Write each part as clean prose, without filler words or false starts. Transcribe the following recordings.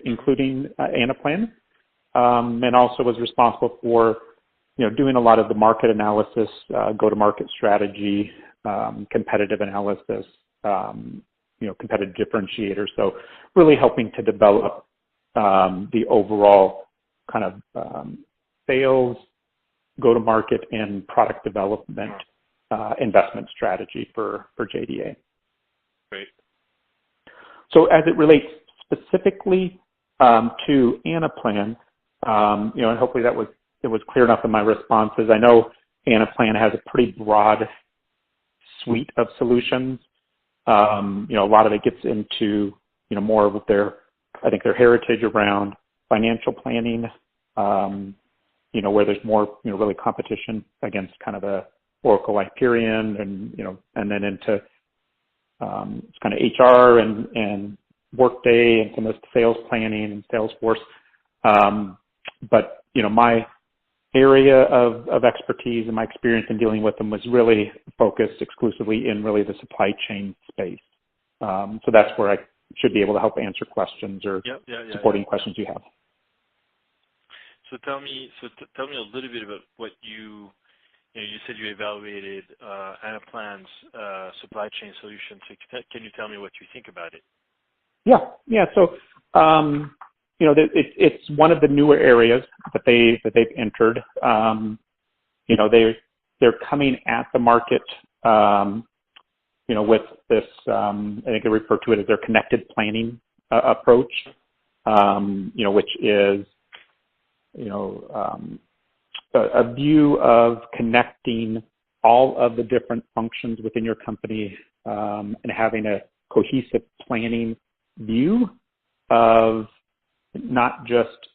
including Anaplan, and also was responsible for doing a lot of the market analysis, go-to-market strategy, competitive analysis, competitive differentiators. So really helping to develop the overall kind of sales, go-to-market, and product development investment strategy for JDA. Great. So as it relates specifically to Anaplan, and hopefully it was clear enough in my responses. I know Anaplan has a pretty broad suite of solutions. A lot of it gets into more of their heritage around financial planning. Where there's more really competition against kind of a Oracle Hyperion, and then into kind of HR and Workday and some of the sales planning and Salesforce. But my area of expertise and my experience in dealing with them was really focused exclusively in really the supply chain space. So that's where I should be able to help answer questions or supporting questions you have. So tell me a little bit about what you said you evaluated Anaplan's supply chain solution. So can you tell me what you think about it? Yeah. So it's one of the newer areas that they've entered. They're coming at the market, with this. I think they refer to it as their connected planning approach, which is a view of connecting all of the different functions within your company and having a cohesive planning view of not just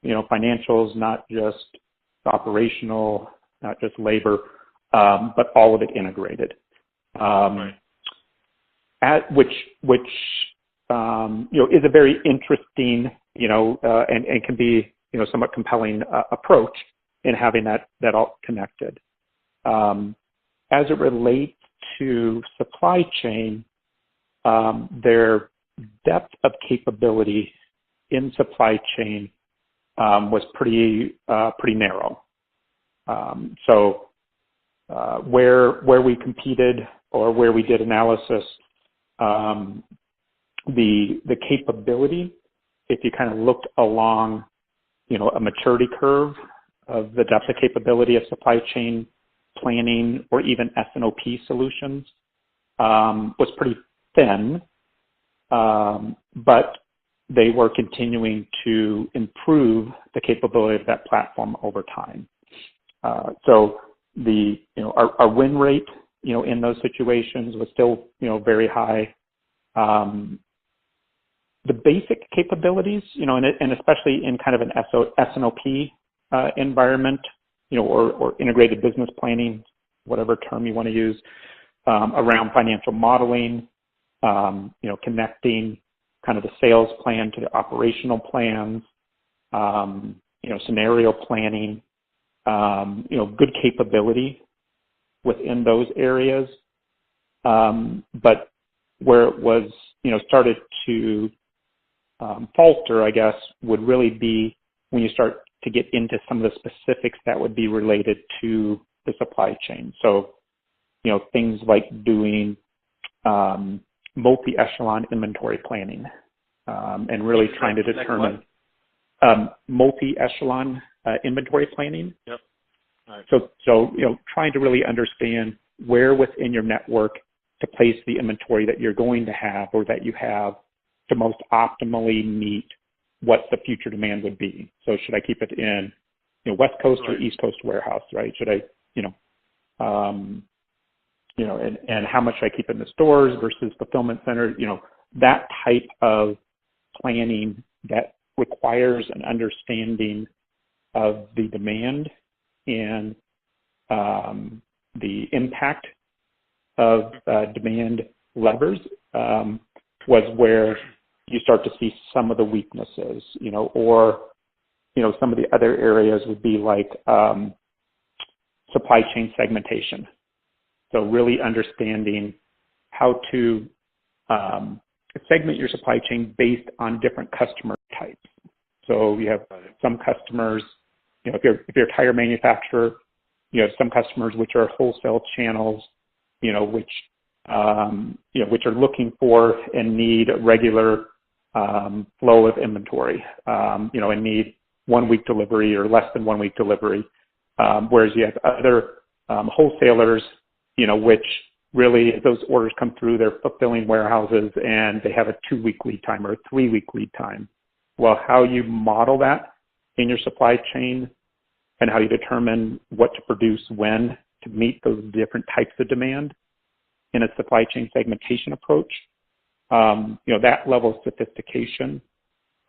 financials, not just operational, not just labor, but all of it integrated. Right. Which is a very interesting and can be somewhat compelling approach in having that all connected. As it relates to supply chain, their depth of capability in supply chain was pretty narrow. So where we competed or where we did analysis, the capability, if you kind of looked along a maturity curve of the depth of capability of supply chain planning or even S&OP solutions, was pretty thin, but they were continuing to improve the capability of that platform over time. So our win rate in those situations was still very high. The basic capabilities, and especially in kind of an S&OP environment, or integrated business planning, whatever term you want to use, around financial modeling, connecting kind of the sales plan to the operational plans, scenario planning, good capability within those areas. But where it was, started to falter, I guess, would really be when you start to get into some of the specifics that would be related to the supply chain. So, things like doing multi-echelon inventory planning, and really trying to determine multi-echelon inventory planning. Yep. All right. So trying to really understand where within your network to place the inventory that you're going to have or that you have to most optimally meet what the future demand would be. So should I keep it in West Coast or East Coast warehouse, right? Should I, and how much should I keep in the stores versus fulfillment center? That type of planning that requires an understanding of the demand and the impact of demand levers was where you start to see some of the weaknesses, or some of the other areas would be like supply chain segmentation. So really understanding how to segment your supply chain based on different customer types. So you have some customers, if you're a tire manufacturer, you have some customers which are wholesale channels, which are looking for and need a regular flow of inventory, and need 1 week delivery or less than 1 week delivery. Whereas you have other wholesalers, which really, as those orders come through, they're fulfilling warehouses and they have a 2 week lead time or a 3 week lead time. Well, how you model that in your supply chain and how you determine what to produce when to meet those different types of demand in a supply chain segmentation approach, that level of sophistication,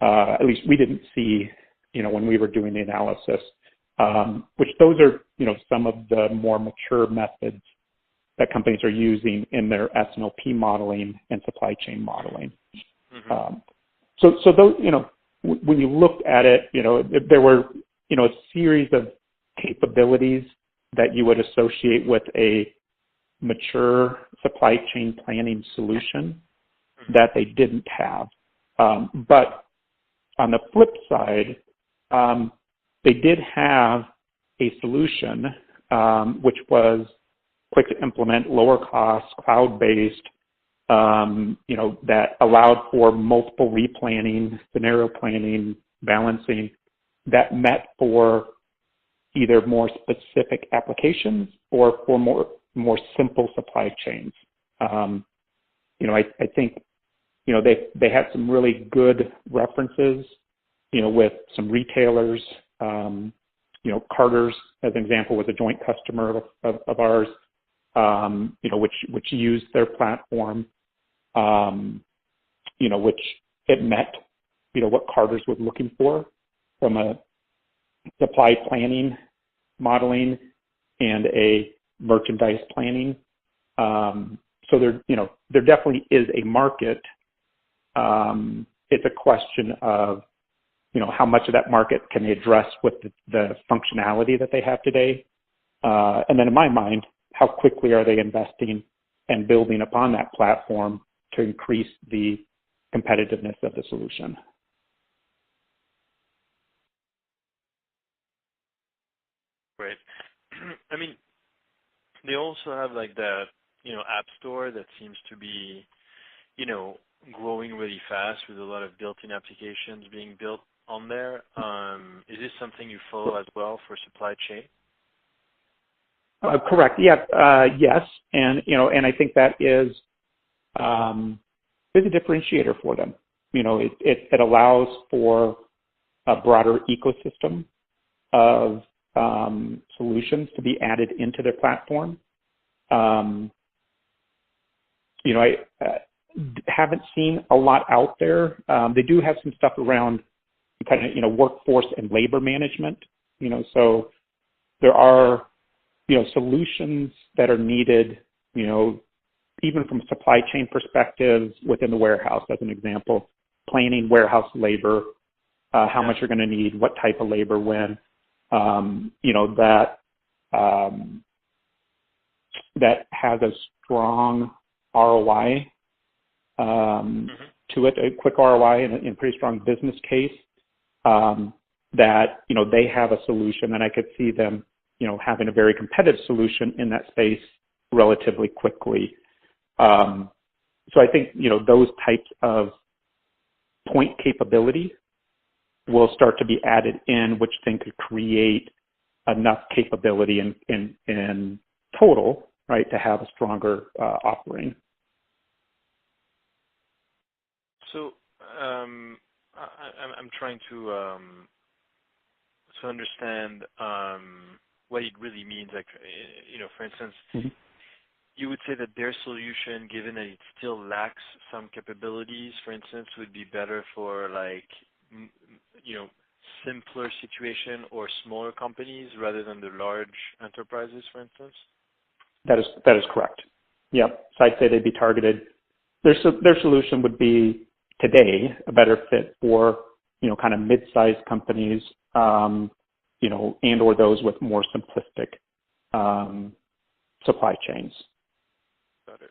at least we didn't see, when we were doing the analysis, which those are, some of the more mature methods that companies are using in their S&OP modeling and supply chain modeling. Mm-hmm. So those, when you looked at it, there were, a series of capabilities that you would associate with a mature supply chain planning solution that they didn't have. But on the flip side, they did have a solution which was quick to implement, lower cost, cloud-based, that allowed for multiple replanning, scenario planning, balancing that met for either more specific applications or for more simple supply chains. I think, they had some really good references, with some retailers. Carter's, as an example, was a joint customer of ours, which used their platform, which it met, what Carter's was looking for from a supply planning modeling and a merchandise planning. So there definitely is a market. It's a question of, how much of that market can they address with the functionality that they have today? And then in my mind, how quickly are they investing and building upon that platform to increase the competitiveness of the solution? Right. I mean, they also have like that, app store that seems to be, growing really fast with a lot of built-in applications being built on there. Is this something you follow as well for supply chain? Correct. Yeah. Yes. And, and I think that is a differentiator for them. It allows for a broader ecosystem of solutions to be added into their platform. I haven't seen a lot out there. They do have some stuff around kind of, workforce and labor management, so there are, solutions that are needed, even from a supply chain perspective within the warehouse, as an example, planning warehouse labor, how much you're going to need, what type of labor, when, that has a strong ROI to it, a quick ROI and a pretty strong business case, that, they have a solution, and I could see them, having a very competitive solution in that space relatively quickly. So I think, those types of point capability will start to be added in, which then could create enough capability in total, right, to have a stronger offering. So I'm trying to understand what it really means. Like, for instance, you would say that their solution, given that it still lacks some capabilities, for instance, would be better for like, simpler situation or smaller companies rather than the large enterprises, for instance? That is correct. Yep. So I'd say they'd be targeted. Their solution would be today a better fit for, kind of mid-sized companies, and or those with more simplistic supply chains. Got it.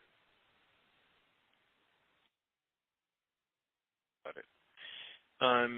I'm